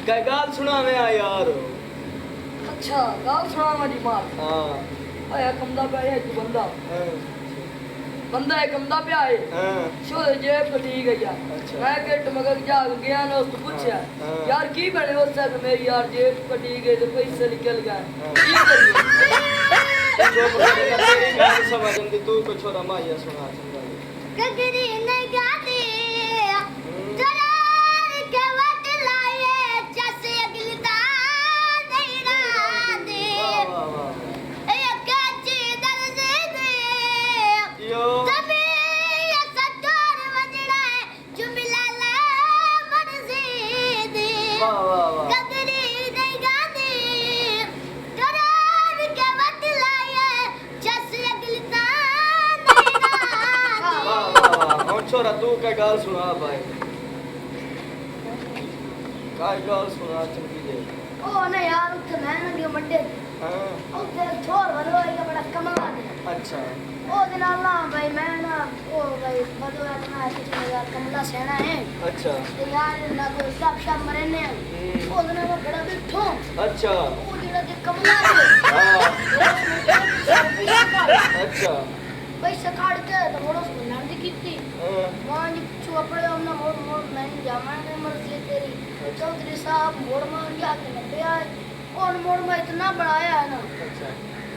काय गाल सुना मैं आ यार। अच्छा गाल सुना मेरी मार। हाँ आया कमदा पे आया तू बंदा हाँ बंदा है कमदा पे आए हाँ शो जेब कटी गई यार। अच्छा। मैं गेट मगर जाग गया ना उसको पूछा हाँ। यार की बने उस तक मेरी यार जेब कटी गई तो पैसे निकल गए हाँ। की करिए जो बोलेगा तेरी गाल समझ तू को छोरा माया सुना चंगा। गगरी नहीं गाती चरार के वट लाए जैसे अगली तार नहीं राते वाह वाह वाह ये कच्ची दर्द दे यो तभी ये सत्तर वजड़ा जुमिला ला मर्जी दे वाह वाह वाह गगरी नहीं गाती चरार के वट लाए जैसे अगली तार नहीं राते वाह वाह और छोरा तू काय गाल सुना भाई काय गाल सुना चंगी दे। ओ ना यार उठ मैं ना दियो मंडे हाँ ओ ते छोर वालो है बड़ा कमाल है अच्छा ओ दिन अल्लाह भाई मैं ना ओ भाई बदो अपना किसी यार कमला सेना है अच्छा तो यार ना कोई सब शाम मरे ने ओ दिन मैं बड़ा बैठो अच्छा ओ जेड़ा ते कमला है हाँ अच्छा पैसा काट के तो मोड़ो से नांदी कीती हाँ वहां जी चुपड़े हमने मोड़ मोड़ नहीं जामाने मर्जी तेरी चौधरी साहब मोड़ मार के आके लगे आए और मोड़ में इतना बढ़ाया है ना अच्छा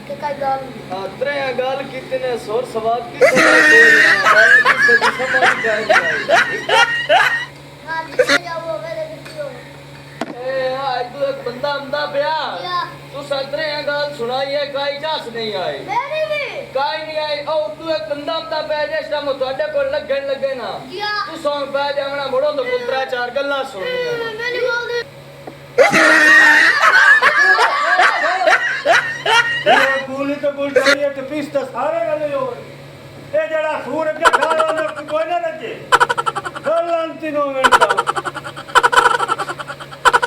कि कई गाल नहीं हाँ त्रे गाल कितने सोर सवाब की से समझ गए हां जिसे जाओ मेरे किसी ए आज तू एक बंदा बंदा ब्या या तू सतरे गाल सुनाई है काई जास नहीं आई मेरी भी काई नहीं आई ओ तू एक बंदा बंदा पै जे शाम ਤੁਹਾਡੇ ਕੋਲ ਲੱਗਣ ਲੱਗੇ ਨਾ या ਤੂੰ ਸੌਂ ਪੈ ਜਾਵਣਾ ਮੋੜੋ ਤੋਂ ਪੁੱਤਰਾ ਚਾਰ ਗੱਲਾਂ ਸੁਣ मेरी बोल दे ਇਹ ਬੋਲੀ ਤਾਂ ਬੋਲ ਰਹੀ ਹੈ ਤੇ ਪੀਸ ਤਾਂ ਸਾਰੇ ਗੱਲੇ ਹੋ ਇਹ ਜਿਹੜਾ ਸੂਰ ਅੱਗੇ ਖਾ ਉਹਨੇ ਕੋਈ ਨਾ ਰੱਜੇ ਗੱਲਾਂ ਤਿੰਨੋਂ ਮਿੰਟ